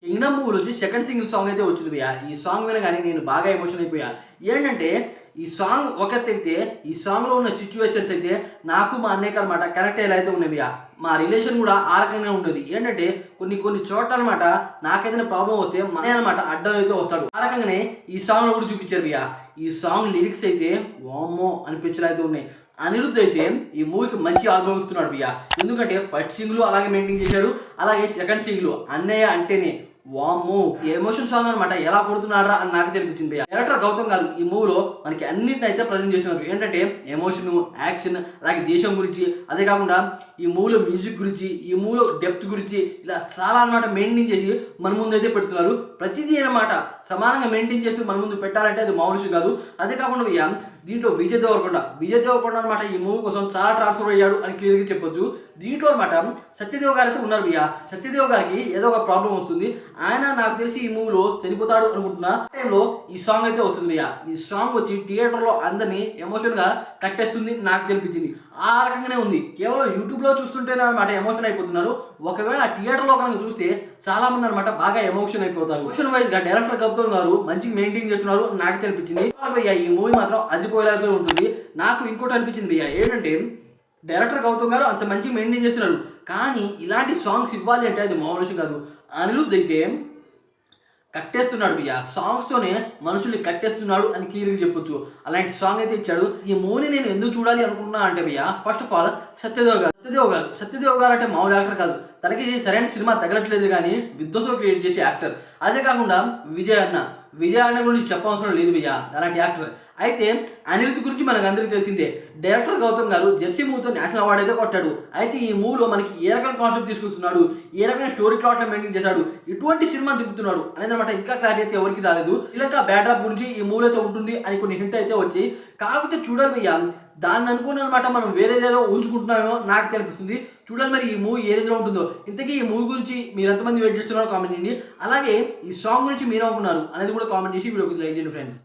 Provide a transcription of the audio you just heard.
Kingdom మూవీలో వచ్చి second single song అయితే వచ్చింది భయ్యా. ఈ సాంగ్ వినగానే నేను బాగా ఎమోషన్ అయిపోయా. ఏంటంటే ఈ సాంగ్ ఒకటైతే ఈ సాంగ్లో ఉన్న సిచ్యువేషన్స్ అయితే నాకు మా అన్నయ్యకి అనమాట కనెక్ట్ అయ్యేలా అయితే ఉన్నాయి భయ్యా. మా రిలేషన్ కూడా ఆ రకంగా ఉండేది. ఏంటంటే కొన్ని చోట్ల అనమాట నాకైతే ప్రాబ్లం వస్తే మా అన్నయ్య అనమాట అడ్డం అయితే వస్తాడు. ఆ రకంగానే ఈ సాంగ్లో కూడా చూపించారు భయ్యా. ఈ సాంగ్ లిరిక్స్ అయితే వామ్మో అనిపించేలా అయితే ఉన్నాయి. అనిరుద్ధ్ అయితే ఈ మూవీకి మంచి ఆల్బమ్ ఇస్తున్నాడు భయ్యా. ఎందుకంటే ఫస్ట్ సింగిల్ అలాగే మెయింటైన్ చేశాడు, అలాగే సెకండ్ సింగిల్ అన్నయ్య అంటేనే వామ్మో ఈ ఎమోషన్ సాంగ్ అనమాట ఎలా కొడుతున్నారా అని నాకు అనిపించింది భయ్యా. డైరెక్టర్ గౌతమ్ గారు ఈ మూవీలో మనకి అన్నింటిని అయితే ప్రజెంట్ చేస్తున్నారు. ఏంటంటే ఎమోషన్, యాక్షన్, అలాగే దేశం గురించి, అదే కాకుండా ఈ మూవీలో మ్యూజిక్ గురించి, ఈ మూవీలో డెప్త్ గురించి ఇలా చాలా అనమాట మెయింటైన్ చేసి మన ముందు అయితే పెడుతున్నారు. ప్రతిదీ అనమాట సమానంగా మెయింటైన్ చేస్తూ మన ముందు పెట్టాలంటే అది మామూలు విషయం కాదు. అదే కాకుండా భయ్యా దీంట్లో విజయ్ దేవరకొండ అనమాట ఈ మూవీ కోసం చాలా ట్రాన్స్ఫర్ అయ్యాడు అని క్లియర్గా చెప్పొచ్చు. దీంట్లో అనమాట సత్యదేవ్ గారు అయితే ఉన్నారు భయ్యా. సత్యదేవ్ గారికి ఏదో ఒక ప్రాబ్లం వస్తుంది. ఆయన నాకు తెలిసి ఈ మూవీలో చనిపోతాడు అనుకుంటున్నా. టైంలో ఈ సాంగ్ అయితే వస్తుంది భయ్యా. ఈ సాంగ్ వచ్చి థియేటర్లో అందరినీ ఎమోషన్గా కట్టేస్తుంది నాకు కనిపించింది. ఆ రకంగానే ఉంది. కేవలం యూట్యూబ్లో చూస్తుంటేనే అనమాట ఎమోషన్ అయిపోతున్నారు. ఒకవేళ థియేటర్లో కనుక చూస్తే చాలా మంది అనమాట బాగా ఎమోషన్ అయిపోతారు. ఎమోషన్ వైజ్ గా డైరెక్టర్ గౌతమ్ గారు మంచిగా మెయింటైన్ చేస్తున్నారు నాకు అనిపించింది. భయ్యా ఈ మూవీ మాత్రం అదిపోయేలాగా ఉంటుంది. నాకు ఇంకోటి అనిపించింది భయ్యా, ఏంటంటే డైరెక్టర్ గౌతమ్ గారు అంత మంచిగా మెయింటైన్ చేస్తున్నారు, కానీ ఇలాంటి సాంగ్స్ ఇవ్వాలి అంటే అది మామూలు విషయం కాదు. అనిరుద్ధ్ అయితే కట్టేస్తున్నాడు భయ్యా. సాంగ్స్తోనే మనుషుల్ని కట్టేస్తున్నాడు అని క్లియర్గా చెప్పొచ్చు. అలాంటి సాంగ్ అయితే ఇచ్చాడు. ఈ మూవీని నేను ఎందుకు చూడాలి అనుకున్నా అంటే భయ్యా, ఫస్ట్ ఆఫ్ ఆల్ సత్యదేవ్ గారు అంటే మామూలు యాక్టర్ కాదు. తనకి సరైన సినిమా తగలట్లేదు కానీ విధ్వంసం క్రియేట్ చేసే యాక్టర్. అదే కాకుండా విజయ్ అన్న గురించి చెప్పవసరం లేదు భయ్యా, అలాంటి యాక్టర్. అయితే అనిరుద్ధ్ గురించి మనకు అందరికీ తెలిసిందే. డైరెక్టర్ గౌతమ్ గారు జెర్సీ మూవీతో నేషనల్ అవార్డు అయితే కొట్టాడు. అయితే ఈ మూవీలో మనకి ఏ రకమైన కాన్సెప్ట్ తీసుకొస్తున్నాడు, ఏ రకమైన స్టోరీ ప్లాట్ని మెయింటైన్ చేశాడు, ఇటువంటి సినిమా తిప్పుతున్నాడు అనేది అనమాట ఇంకా క్లారిటీ అయితే ఎవరికి రాలేదు. ఇలా బ్యాడ్రాప్ గురించి ఈ మూవీ అయితే ఉంటుంది అని కొన్ని హింట్ అయితే వచ్చాయి. కాకపోతే చూడాలి భయ్యా, దాన్ని అనుకుని అనమాట మనం వేరేదేదో ఊహించుకుంటున్నామో నాకు కనిపిస్తుంది. చూడాలి మరి ఈ మూవీ ఏ రేంజ్లో ఉంటుందో. ఇంతకీ ఈ మూవీ గురించి మీరు ఎంతమంది వెయిట్ చేస్తున్నారో కామెంట్ చేయండి. అలాగే ఈ సాంగ్ గురించి మీరు అనుకున్నారు అనేది కూడా కామెంట్ చేసి వీడియోకి లైక్ చేయండి ఫ్రెండ్స్.